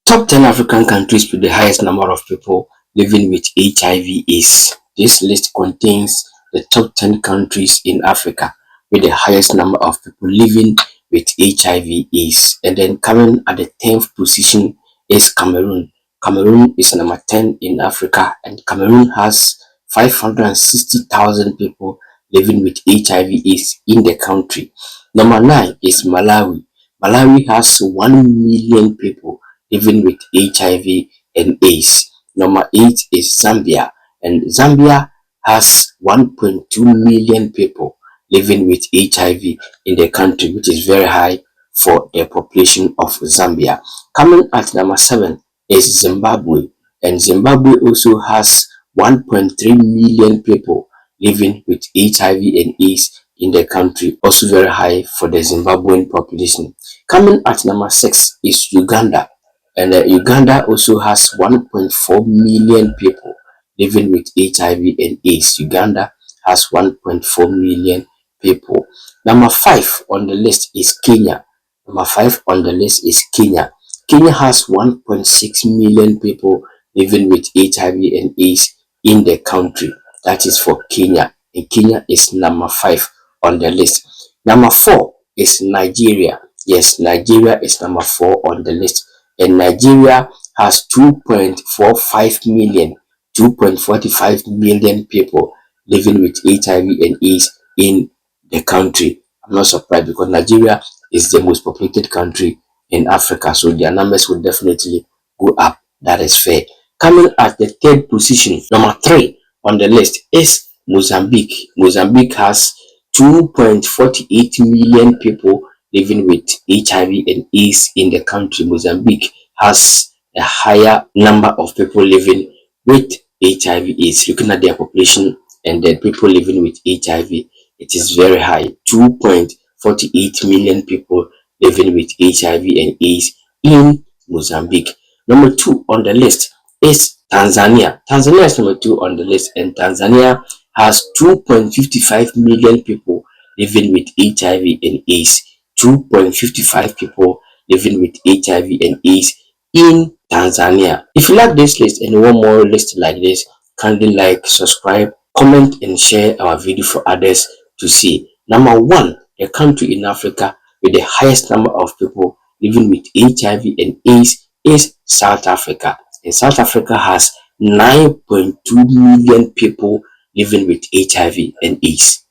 Top 10 African countries with the highest number of people living with HIV/AIDS. This list contains the top 10 countries in Africa with the highest number of people living with HIV/AIDS. And then coming at the 10th position is Cameroon. Cameroon is number 10 in Africa, and Cameroon has 560,000 people living with HIV/AIDS in the country. Number 9 is Malawi. Malawi has 1 million people living with HIV and AIDS. Number 8 is Zambia, and Zambia has 1.2 million people living with HIV in the country, which is very high for the population of Zambia. Coming at number 7 is Zimbabwe, and Zimbabwe also has 1.3 million people living with HIV and AIDS in the country, also very high for the Zimbabwean population. Coming at number 6 is Uganda, and Uganda also has 1.4 million people living with HIV and AIDS. Uganda has 1.4 million people. Number 5 on the list is Kenya. Number 5 on the list is Kenya. Kenya has 1.6 million people living with HIV and AIDS in the country. That is for Kenya, and Kenya is number 5 on the list. Number 4 is Nigeria. Yes, Nigeria is number 4 on the list, and Nigeria has 2.45 million people living with HIV and AIDS in the country. I'm not surprised, because Nigeria is the most populated country in Africa, so their numbers will definitely go up. That is fair. Coming at the 3rd position, number 3 on the list is Mozambique. Mozambique has 2.48 million people living with HIV and AIDS in the country. Mozambique has a higher number of people living with HIV/AIDS. Looking at their population and the people living with HIV, it is very high. 2.48 million people living with HIV and AIDS in Mozambique. Number 2 on the list is Tanzania. Tanzania is number 2 on the list, and Tanzania has 2.55 million people living with HIV and AIDS. 2.55 people living with HIV and AIDS in Tanzania. If you like this list and you want more lists like this, kindly like, subscribe, comment, and share our video for others to see. Number 1, the country in Africa with the highest number of people living with HIV and AIDS is South Africa. And South Africa has 9.2 million people living with HIV and AIDS.